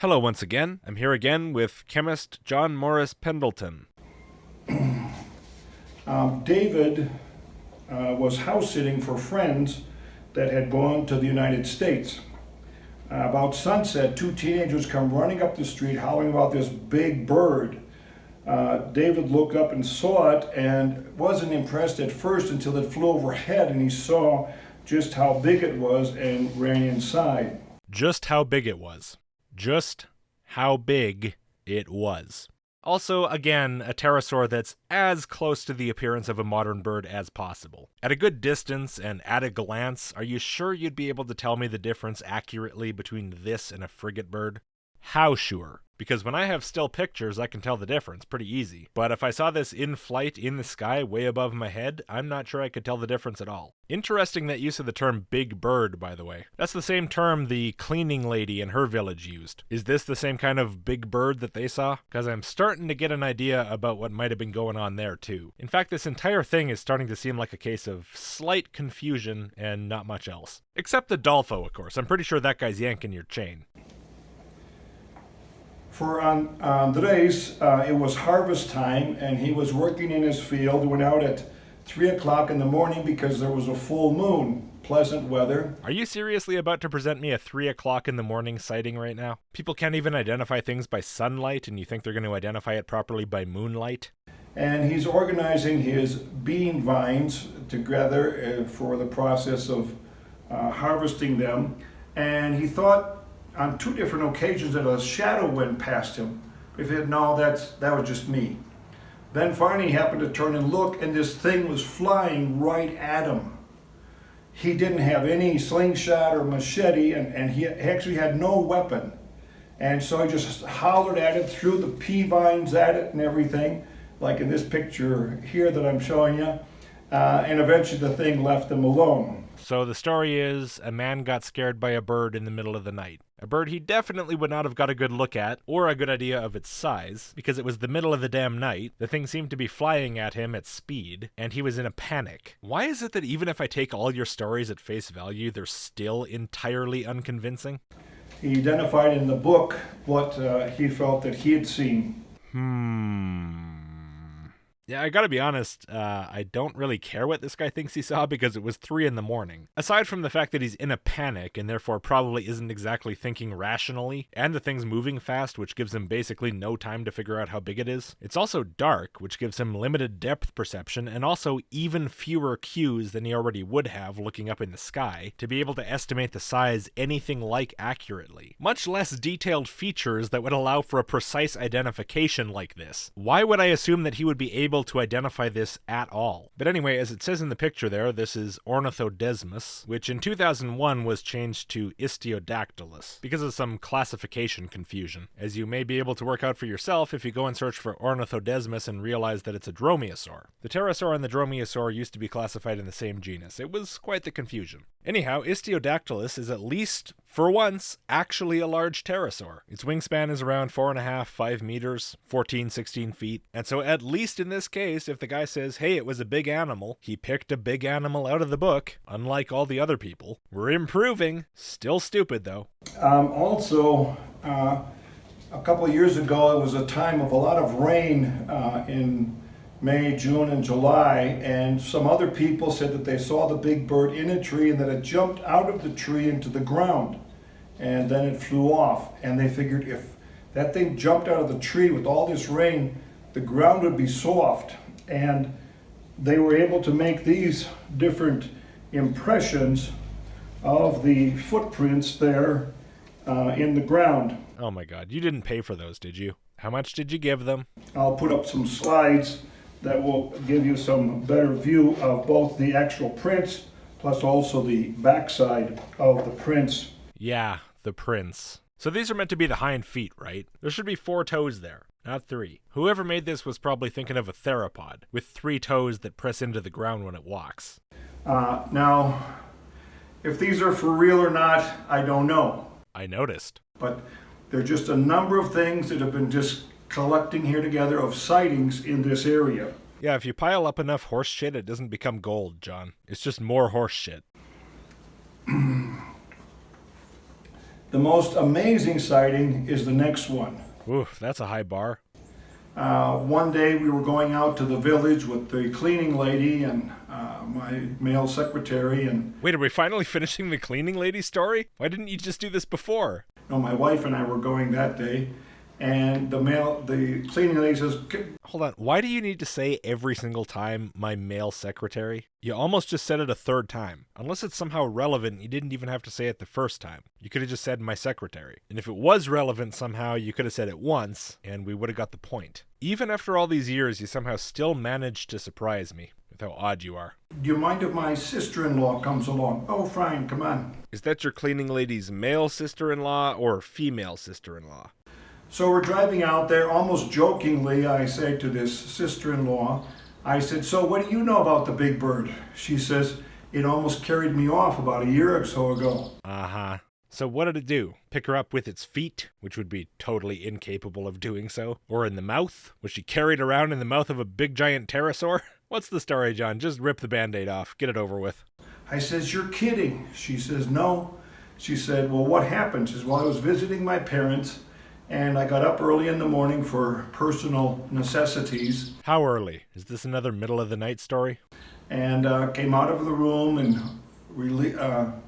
Hello once again. I'm here again with chemist John Morris Pendleton. David was house sitting for friends that had gone to the United States. About sunset, two teenagers come running up the street howling about this big bird. David looked up and saw it and wasn't impressed at first until it flew overhead and he saw just how big it was and ran inside. Just how big it was. Just how big it was. Also, again, a pterosaur that's as close to the appearance of a modern bird as possible. At a good distance and at a glance, are you sure you'd be able to tell me the difference accurately between this and a frigate bird? How sure? Because when I have still pictures, I can tell the difference pretty easy. But if I saw this in flight in the sky way above my head, I'm not sure I could tell the difference at all. Interesting that use of the term big bird, by the way. That's the same term the cleaning lady in her village used. Is this the same kind of big bird that they saw? Because I'm starting to get an idea about what might have been going on there too. In fact, this entire thing is starting to seem like a case of slight confusion and not much else. Except the Dolpho, of course. I'm pretty sure that guy's yanking your chain. For Andres, it was harvest time and he was working in his field. He went out at 3 o'clock in the morning because there was a full moon, pleasant weather. Are you seriously about to present me a 3 o'clock in the morning sighting right now? People can't even identify things by sunlight and you think they're going to identify it properly by moonlight? And he's organizing his bean vines together for the process of harvesting them. And he thought on two different occasions that a shadow went past him. If he had, no, that was just me. Then finally he happened to turn and look, and this thing was flying right at him. He didn't have any slingshot or machete, and he actually had no weapon. And so he just hollered at it, threw the pea vines at it and everything, like in this picture here that I'm showing you. And eventually the thing left him alone. So the story is, a man got scared by a bird in the middle of the night. A bird he definitely would not have got a good look at, or a good idea of its size, because it was the middle of the damn night, the thing seemed to be flying at him at speed, and he was in a panic. Why is it that even if I take all your stories at face value, they're still entirely unconvincing? He identified in the book what he felt that he had seen. Yeah, I gotta be honest, I don't really care what this guy thinks he saw because it was 3 in the morning. Aside from the fact that he's in a panic and therefore probably isn't exactly thinking rationally, and the thing's moving fast, which gives him basically no time to figure out how big it is. It's also dark, which gives him limited depth perception and also even fewer cues than he already would have looking up in the sky to be able to estimate the size anything like accurately. Much less detailed features that would allow for a precise identification like this. Why would I assume that he would be able to identify this at all? But anyway, as it says in the picture there, this is Ornithodesmus, which in 2001 was changed to Istiodactylus because of some classification confusion, as you may be able to work out for yourself if you go and search for Ornithodesmus and realize that it's a dromaeosaur. The pterosaur and the dromaeosaur used to be classified in the same genus. It was quite the confusion. Anyhow, Istiodactylus is at least, for once, actually a large pterosaur. Its wingspan is around 4.5–5 meters, 14–16 feet, and so at least in this case, if the guy says, hey, it was a big animal, he picked a big animal out of the book, unlike all the other people. We're improving. Still stupid, though. Also, a couple of years ago, it was a time of a lot of rain in May, June, and July, and some other people said that they saw the big bird in a tree and that it jumped out of the tree into the ground, and then it flew off. And they figured if that thing jumped out of the tree with all this rain, the ground would be soft, and they were able to make these different impressions of the footprints there in the ground. Oh my god, you didn't pay for those, did you? How much did you give them? I'll put up some slides that will give you some better view of both the actual prints plus also the backside of the prints. Yeah, the prints. So these are meant to be the hind feet, right? There should be 4 toes there, not 3. Whoever made this was probably thinking of a theropod, with 3 toes that press into the ground when it walks. Now, if these are for real or not, I don't know. I noticed. But there are just a number of things that have been just collecting here together of sightings in this area. Yeah, if you pile up enough horse shit, it doesn't become gold, John. It's just more horse shit. The most amazing sighting is the next one. Oof, that's a high bar. One day we were going out to the village with the cleaning lady and my male secretary, and Wait, are we finally finishing the cleaning lady story? Why didn't you just do this before? my wife and I were going that day, and the cleaning lady says, Hold on, why do you need to say every single time my male secretary? You almost just said it a third time. Unless it's somehow relevant, you didn't even have to say it the first time. You could have just said my secretary. And if it was relevant somehow, you could have said it once, and we would have got the point. Even after all these years, you somehow still managed to surprise me with how odd you are. do you mind if my sister-in-law comes along? Oh, fine, come on. Is that your cleaning lady's male sister-in-law or female sister-in-law? So we're driving out there, almost jokingly, I say to this sister-in-law, I said, so what do you know about the big bird? She says, it almost carried me off about a year or so ago. Uh-huh. So what did it do? Pick her up with its feet, which would be totally incapable of doing so? Or in the mouth? Was she carried around in the mouth of a big giant pterosaur? What's the story, John? Just rip the Band-Aid off. Get it over with. I says, you're kidding. She says, no. She said, well, what happened? She says, well, I was visiting my parents, and I got up early in the morning for personal necessities. How early? Is this another middle of the night story? And came out of the room and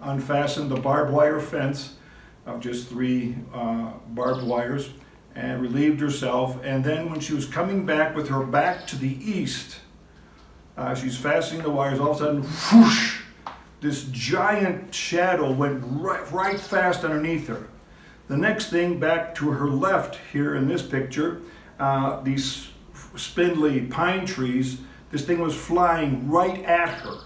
unfastened the barbed wire fence of just 3 barbed wires and relieved herself. And then when she was coming back with her back to the east, she's fastening the wires, all of a sudden, whoosh, this giant shadow went right fast underneath her. The next thing, back to her left here in this picture, these spindly pine trees, this thing was flying right at her.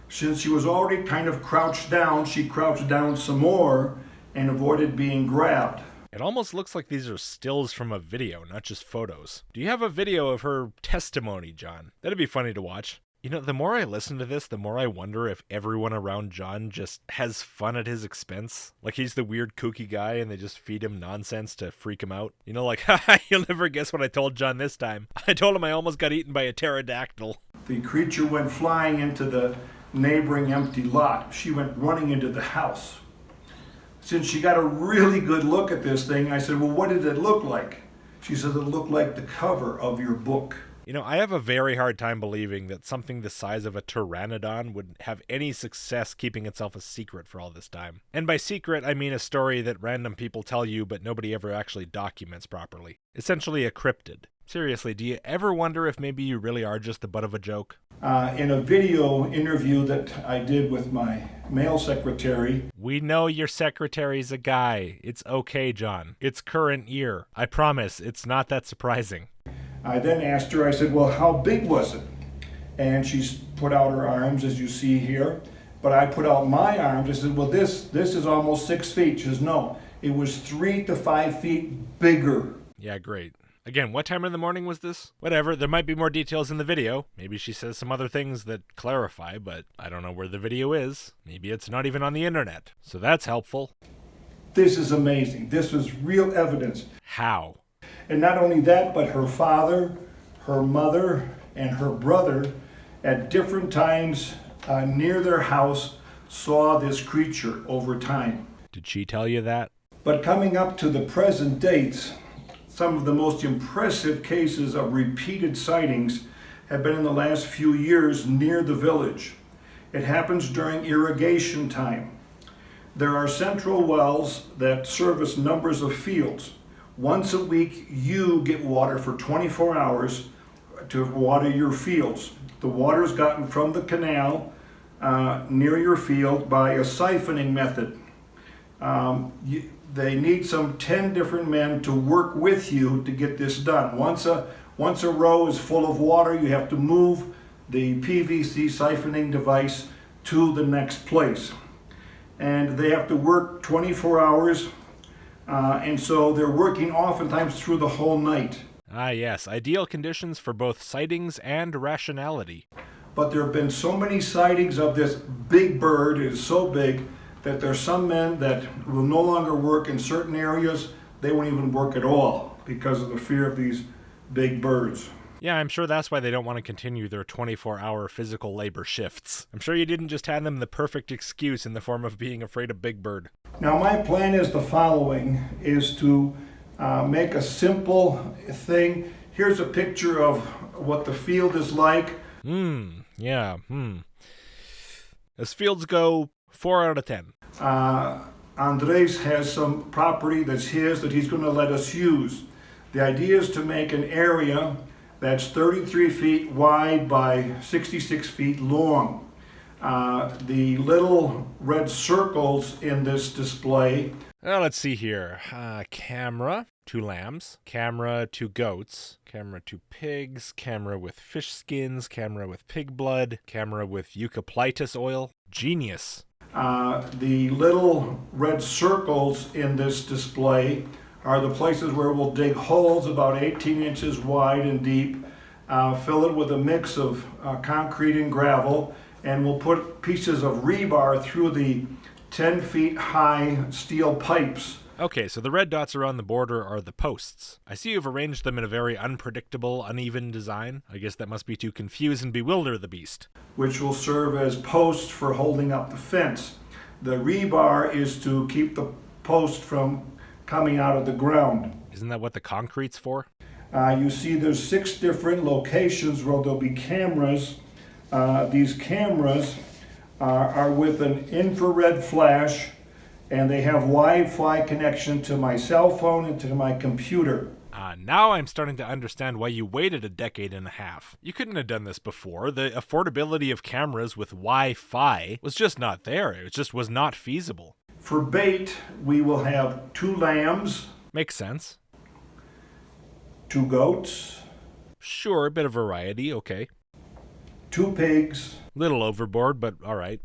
Since she was already kind of crouched down, she crouched down some more and avoided being grabbed. It almost looks like these are stills from a video, not just photos. Do you have a video of her testimony, John? That'd be funny to watch. You know, the more I listen to this, the more I wonder if everyone around John just has fun at his expense. Like he's the weird kooky guy and they just feed him nonsense to freak him out. You know, like, haha, you'll never guess what I told John this time. I told him I almost got eaten by a pterodactyl. The creature went flying into the neighboring empty lot. She went running into the house. Since she got a really good look at this thing, I said, well, what did it look like? She said, it looked like the cover of your book. You know, I have a very hard time believing that something the size of a pteranodon would have any success keeping itself a secret for all this time. And by secret, I mean a story that random people tell you but nobody ever actually documents properly. Essentially a cryptid. Seriously, do you ever wonder if maybe you really are just the butt of a joke? In a video interview that I did with my male secretary. We know your secretary's a guy. It's okay, John. It's current year. I promise, it's not that surprising. I then asked her, I said, well, how big was it? And she put out her arms, as you see here. But I put out my arms. I said, well, this is almost 6 feet. She says, no, it was 3 to 5 feet bigger. Yeah, great. Again, what time in the morning was this? Whatever, there might be more details in the video. Maybe she says some other things that clarify, but I don't know where the video is. Maybe it's not even on the internet. So that's helpful. This is amazing. This was real evidence. How? And not only that, but her father, her mother, and her brother at different times near their house saw this creature over time. Did she tell you that? But coming up to the present dates, some of the most impressive cases of repeated sightings have been in the last few years near the village. It happens during irrigation time. There are central wells that service numbers of fields. Once a week, you get water for 24 hours to water your fields. The water is gotten from the canal near your field by a siphoning method. They need some 10 different men to work with you to get this done. Once a row is full of water, you have to move the PVC siphoning device to the next place. And they have to work 24 hours, and so they're working oftentimes through the whole night. Ah, yes, ideal conditions for both sightings and rationality. But there have been so many sightings of this big bird. It is so big that there's some men that will no longer work in certain areas. They won't even work at all because of the fear of these big birds. Yeah, I'm sure that's why they don't want to continue their 24-hour physical labor shifts. I'm sure you didn't just hand them the perfect excuse in the form of being afraid of Big Bird. Now my plan is the following, is to make a simple thing. Here's a picture of what the field is like. Yeah. As fields go, 4 out of 10. Andres has some property that's his that he's going to let us use. The idea is to make an area that's 33 feet wide by 66 feet long. The little red circles in this display. Well, let's see here. Camera, 2 lambs. Camera, 2 goats. Camera, 2 pigs. Camera with fish skins. Camera with pig blood. Camera with eucalyptus oil. Genius. The little red circles in this display are the places where we'll dig holes about 18 inches wide and deep, fill it with a mix of concrete and gravel, and we'll put pieces of rebar through the 10 feet high steel pipes. Okay, so the red dots around the border are the posts. I see you've arranged them in a very unpredictable, uneven design. I guess that must be to confuse and bewilder the beast. Which will serve as posts for holding up the fence. The rebar is to keep the post from coming out of the ground. Isn't that what the concrete's for? You see there's 6 different locations where there'll be cameras. These cameras are with an infrared flash, and they have Wi-Fi connection to my cell phone and to my computer. Now I'm starting to understand why you waited a decade and a half. You couldn't have done this before. The affordability of cameras with Wi-Fi was just not there. It just was not feasible. For bait, we will have 2 lambs. Makes sense. 2 goats. Sure, a bit of variety, okay. 2 pigs. Little overboard, but all right.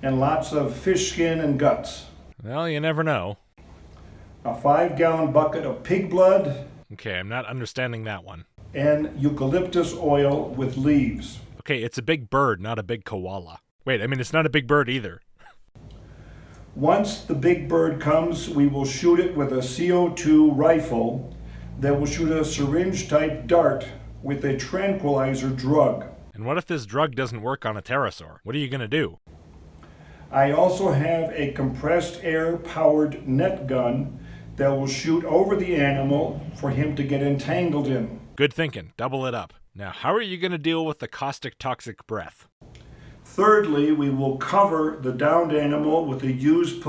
And lots of fish skin and guts. Well, you never know. A 5-gallon bucket of pig blood. Okay, I'm not understanding that one. And eucalyptus oil with leaves. Okay, it's a big bird, not a big koala. Wait, I mean, it's not a big bird either. Once the big bird comes, we will shoot it with a CO2 rifle that will shoot a syringe-type dart with a tranquilizer drug. And what if this drug doesn't work on a pterosaur? What are you going to do? I also have a compressed air-powered net gun that will shoot over the animal for him to get entangled in. Good thinking. Double it up. Now, how are you going to deal with the caustic toxic breath? Thirdly, we will cover the downed animal with a used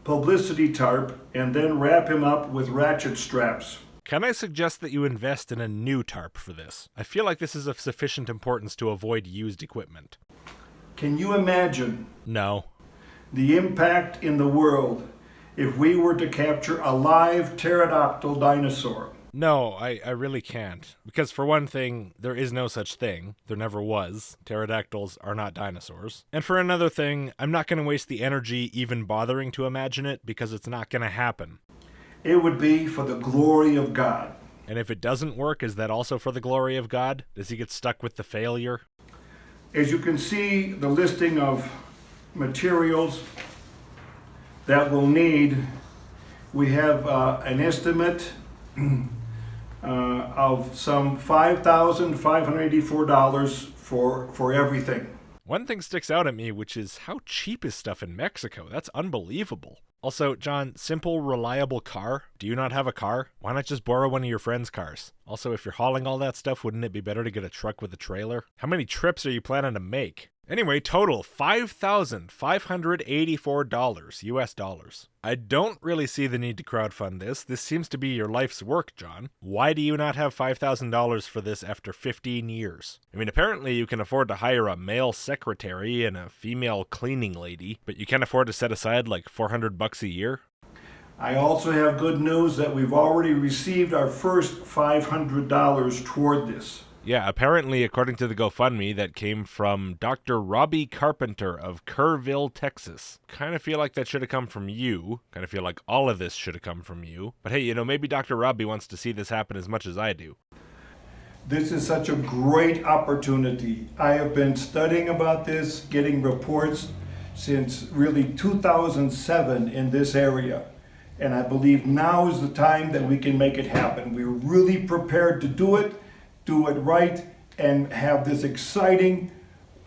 publicity tarp and then wrap him up with ratchet straps. Can I suggest that you invest in a new tarp for this? I feel like this is of sufficient importance to avoid used equipment. Can you imagine? No. The impact in the world if we were to capture a live pterodactyl dinosaur? No, I really can't. Because for one thing, there is no such thing. There never was. Pterodactyls are not dinosaurs. And for another thing, I'm not going to waste the energy even bothering to imagine it because it's not going to happen. It would be for the glory of God. And if it doesn't work, is that also for the glory of God? Does he get stuck with the failure? As you can see, the listing of materials that we'll need, we have an estimate of some $5,584 for everything. One thing sticks out at me, which is how cheap is stuff in Mexico? That's unbelievable. Also, John, simple, reliable car? Do you not have a car? Why not just borrow one of your friend's cars? Also, if you're hauling all that stuff, wouldn't it be better to get a truck with a trailer? How many trips are you planning to make? Anyway, total $5,584 US dollars. I don't really see the need to crowdfund this. This seems to be your life's work, John. Why do you not have $5,000 for this after 15 years? I mean, apparently you can afford to hire a male secretary and a female cleaning lady, but you can't afford to set aside like $400 a year? I also have good news that we've already received our first $500 toward this. Yeah, apparently, according to the GoFundMe, that came from Dr. Robbie Carpenter of Kerrville, Texas. Kind of feel like that should have come from you. Kind of feel like all of this should have come from you. But hey, maybe Dr. Robbie wants to see this happen as much as I do. This is such a great opportunity. I have been studying about this, getting reports since really 2007 in this area. And I believe now is the time that we can make it happen. We're really prepared to do it right, and have this exciting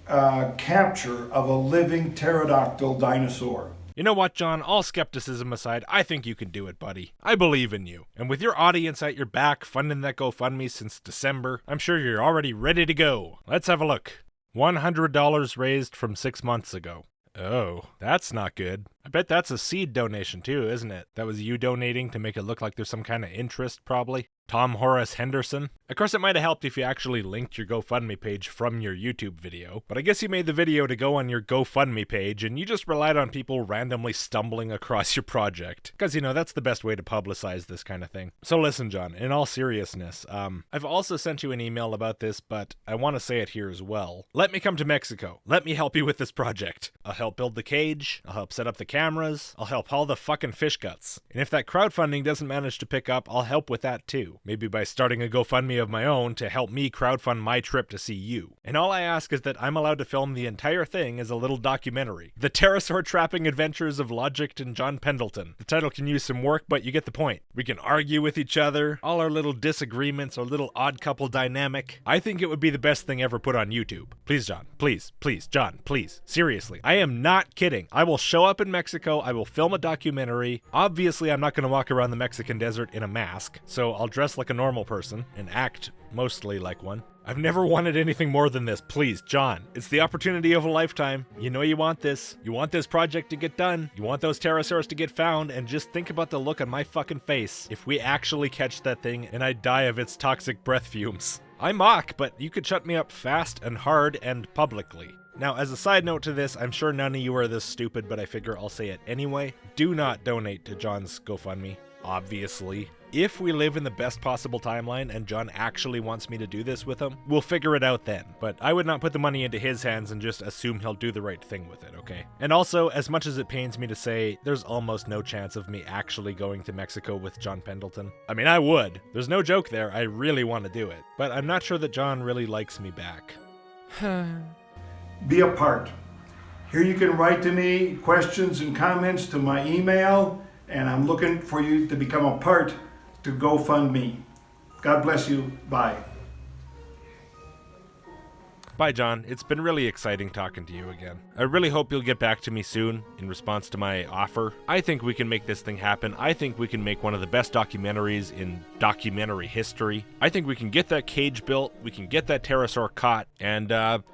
capture of a living pterodactyl dinosaur. You know what, John? All skepticism aside, I think you can do it, buddy. I believe in you. And with your audience at your back funding that GoFundMe since December, I'm sure you're already ready to go. Let's have a look. $100 raised from 6 months ago. Oh, that's not good. I bet that's a seed donation too, isn't it? That was you donating to make it look like there's some kind of interest, probably. Tom Horace Henderson. Of course, it might have helped if you actually linked your GoFundMe page from your YouTube video, but I guess you made the video to go on your GoFundMe page and you just relied on people randomly stumbling across your project. Because, you know, that's the best way to publicize this kind of thing. So listen, John, in all seriousness, I've also sent you an email about this, but I want to say it here as well. Let me come to Mexico. Let me help you with this project. I'll help build the cage. I'll help set up the cameras. I'll help haul the fucking fish guts. And if that crowdfunding doesn't manage to pick up, I'll help with that too. Maybe by starting a GoFundMe of my own to help me crowdfund my trip to see you. And all I ask is that I'm allowed to film the entire thing as a little documentary. The Pterosaur Trapping Adventures of Logicked and John Pendleton. The title can use some work, but you get the point. We can argue with each other, all our little disagreements, our little odd couple dynamic. I think it would be the best thing ever put on YouTube. Please, John. Please, John, please. Seriously. I am not kidding. I will show up in Mexico. I will film a documentary. Obviously, I'm not going to walk around the Mexican desert in a mask, so I'll dress like a normal person and act mostly like one. I've never wanted anything more than this. Please, John. It's the opportunity of a lifetime. You know you want this. You want this project to get done. You want those pterosaurs to get found, and just think about the look on my fucking face if we actually catch that thing and I die of its toxic breath fumes. I mock, but you could shut me up fast and hard and publicly. Now, as a side note to this, I'm sure none of you are this stupid, but I figure I'll say it anyway. Do not donate to John's GoFundMe, obviously. If we live in the best possible timeline and John actually wants me to do this with him, we'll figure it out then. But I would not put the money into his hands and just assume he'll do the right thing with it, okay? And also, as much as it pains me to say, there's almost no chance of me actually going to Mexico with John Pendleton. I mean, I would. There's no joke there. I really want to do it. But I'm not sure that John really likes me back. Be a part. Here you can write to me questions and comments to my email, and I'm looking for you to become a part to GoFundMe. God bless you. Bye. Bye, John. It's been really exciting talking to you again. I really hope you'll get back to me soon in response to my offer. I think we can make this thing happen. I think we can make one of the best documentaries in documentary history. I think we can get that cage built, we can get that pterosaur caught, and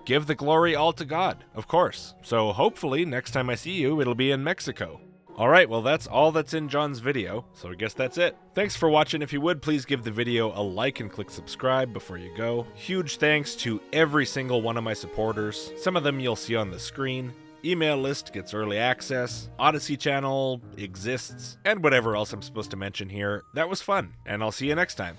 give the glory all to God, of course. So hopefully next time I see you, it'll be in Mexico. Alright, well that's all that's in John's video, so I guess that's it. Thanks for watching. If you would, please give the video a like and click subscribe before you go. Huge thanks to every single one of my supporters. Some of them you'll see on the screen. Email list gets early access, Odyssey channel exists, and whatever else I'm supposed to mention here. That was fun, and I'll see you next time.